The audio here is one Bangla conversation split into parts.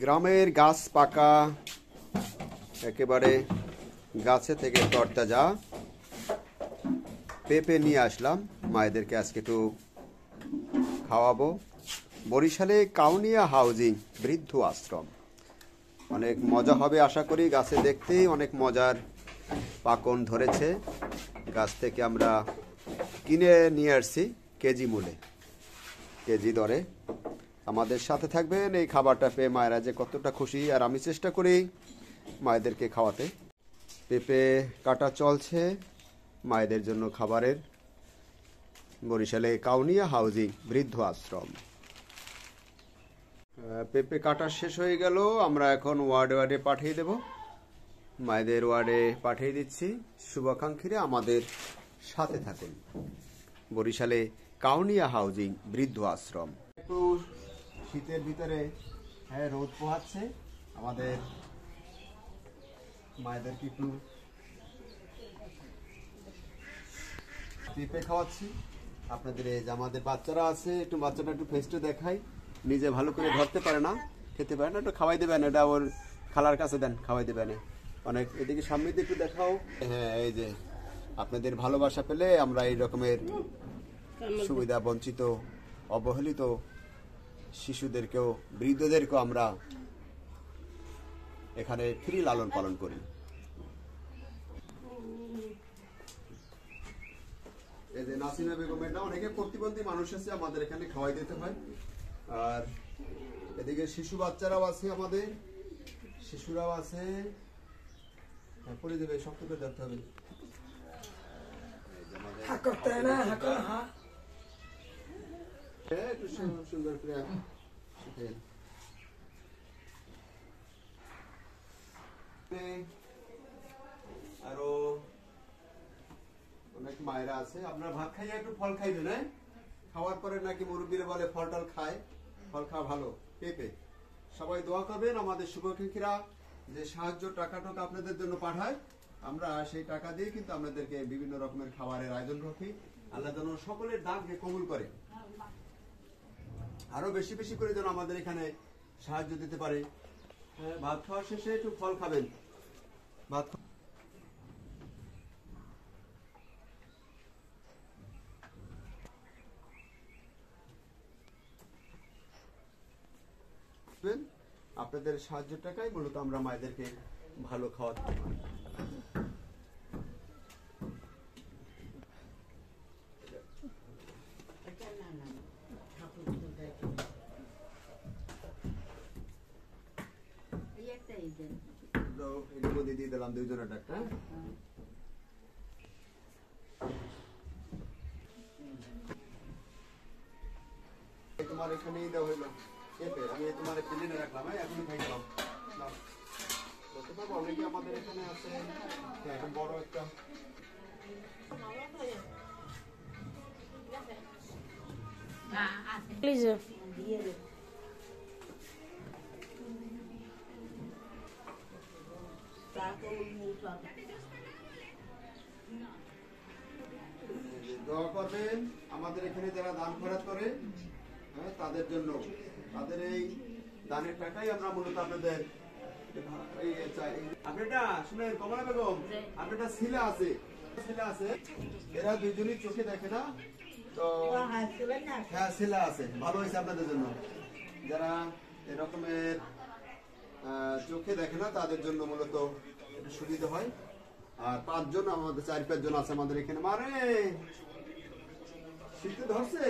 গ্রামের গাছ পাকা একেবারে গাছে থেকে তরতাজা পেঁপে নিয়ে আসলাম মায়েদেরকে আজকে একটু খাওয়াবো। বরিশালে কাউনিয়া হাউজিং বৃদ্ধ আশ্রম, অনেক মজা হবে আশা করি। গাছে দেখতেই অনেক মজার পাকন ধরেছে। গাছ থেকে আমরা কিনে নিয়ে আসছি কেজি মূল্যে, কেজি দরে। আমাদের সাথে থাকবেন, এই খাবারটা পেয়ে মায়েরা যে কতটা খুশি, আর আমি চেষ্টা করি মায়েদেরকে খাওয়াতে। পেঁপে কাটা চলছে মায়েদের জন্য খাবারের। বরিশালে কাউনিয়া হাউজিং বৃদ্ধ আশ্রম। পেঁপে কাটা শেষ হয়ে গেল, আমরা এখন ওয়ার্ডে পাঠিয়ে দেব। মায়েদের ওয়ার্ডে পাঠিয়ে দিচ্ছি। শুভাকাঙ্ক্ষীরা আমাদের সাথে থাকুন। বরিশালে কাউনিয়া হাউজিং বৃদ্ধ আশ্রম। একটু শীতের ভিতরে রোদ পোহাচ্ছে, আমাদের মায়েদেরকে একটু পেঁপে খাওয়াচ্ছি। আপনাদের এই যে আমাদের বাচ্চারা আছে, একটু বাচ্চাটা একটু ফেস্টে দেখাই। নিজে ভালো করে ধরতে পারে না, খেতে পারে না, একটু খাওয়াই দেবেন। এটা ওর খালার কাছে দেন, খাওয়াই দেবেন। অনেক এদিকে সামনে দিয়ে একটু দেখাও। হ্যাঁ, এই যে আপনাদের ভালোবাসা পেলে আমরা এই রকমের সুবিধা বঞ্চিত অবহেলিত শিশুদেরকেও বৃদ্ধদেরকেও আমরা এখানে ফ্রি লালন পালন করি। এই যে নাসিমা বেগমের না, অনেকে প্রতিবন্ধী মানুষ আছে, আমাদের এখানে খাওয়াই দিতে হয়। আর এদিকে শিশু বাচ্চারাও আছে, আমাদের শিশুরাও আছে। পরে দেবে, শক্ত করে ধরতে হবে। একটু সুন্দর করে আরো অনেক মায়েরা আছে। আপনার ভাত খাইয়ে একটু ফল খাইবেন। হ্যাঁ, খাওয়ার পরে নাকি মুরব্বীরা বলে ফল টল খায়, ফল খাওয়া ভালো। পেঁপে সবাই দোয়া করবেন। আমাদের শুভাকাঙ্ক্ষীরা যে সাহায্য টাকা আপনাদের জন্য পাঠায়, আমরা সেই টাকা দিয়ে কিন্তু আপনাদেরকে বিভিন্ন রকমের খাবারের আয়োজন রাখি। আল্লাহ যেন সকলের দানকে কবুল করে, আরো বেশি বেশি করে যেন আমাদের এখানে সাহায্য দিতে পারে। ভাত খাওয়া শেষে একটু ফল খাবেন। ভাত আপনাদের সাহায্যের টাকায় মূলত আমরা মায়েদেরকে ভালো খাওয়াতে পারি। দিয়ে দিলাম দুইজনের ডাক্তার। তোমার এখানেই দেওয়া হইলো পেঁপে, আমি তোমার প্লেনে রাখলাম। এখন খাই গেলাম। অনেকে আমাদের এখানে আছে, বড় একটা দোয়া করবেন আমাদের এখানে যারা দান খরচ করে, তাদের জন্য। তাদের এই দানের টাকাই আমরা মূলত আপনাদের আপনারটা শুনেন। কমলা বেগম, আপনারটা ছেলে আছে, এরা দুইজনই চোখে দেখে না তো। হ্যাঁ, ছেলে আছে, ভালো হয়েছে আপনাদের জন্য। যারা এরকমের চোখে দেখে না, তাদের জন্য মূলত একটু সুবিধা হয়। আর 5 জন আমাদের 4-5 জন আছে আমাদের এখানে। মারে শীতে ধরছে,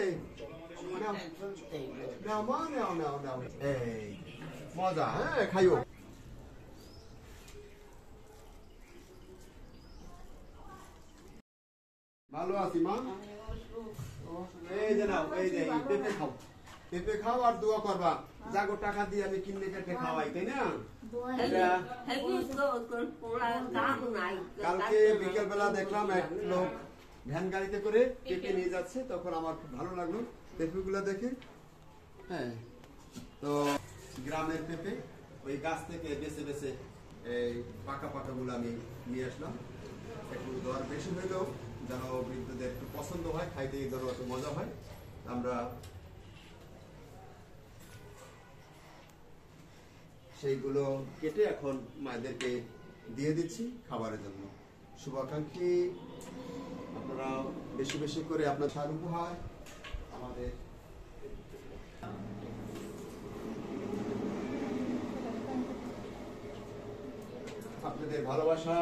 মজা। হ্যাঁ, খাইও। ভালো আছি মা। এই যে নাও, এই যে পেঁপে খাও, পেঁপে খাও আর দোয়া করবা। যাগো টাকা দিয়ে আমি কিনে কেটে খাওয়াই, তাই না? কালকে বিকেল বেলা দেখলাম এক লোক ভ্যান গাড়িতে করে পেঁপে নিয়ে যাচ্ছে, তখন আমার খুব ভালো লাগলো পেঁপে গুলা দেখে। হ্যাঁ, তো গ্রামের পেঁপে ওই গাছ থেকে বেছে বেছে এই পাকা পাকা গুলো আমি নিয়ে আসলাম। একটু দর বেশি হইলেও যেন বৃদ্ধদের একটু পছন্দ হয়, খাইতে এই ধরো একটু মজা হয়। আমরা সেইগুলো কেটে এখন মায়েদেরকে দিয়ে দিচ্ছি খাবারের জন্য। শুভাকাঙ্ক্ষী আপনারা বেশি বেশি করে আপনার ছাড় উপহার আমাদের আপনাদের ভালোবাসা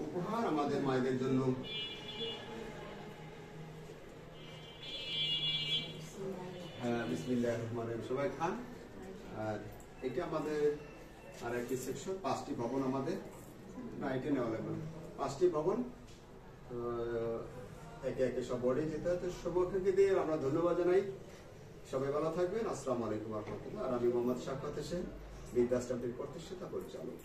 উপহার আমাদের মায়েদের জন্য। হ্যাঁ, বিসমিল্লাহির রহমানির রহিম। সবাই খান। আর এটা আমাদের আর একটি সেকশন, 5টি ভবন আমাদের, না এটা নেওয়া লাগবে না, 5টি ভবন একে একে সব বোর্ডে যেতে হয়। তো শুভকাঙ্ক্ষী দিয়ে আমরা ধন্যবাদ জানাই। সবাই ভালো থাকবেন। আসসালামু আলাইকুম ওয়া রাহমাতুল্লাহ। আর আমি মোহাম্মদ শাফকাত হোসেন, বৃদ্ধাশ্রমটির প্রতিষ্ঠাতা পরিচালক।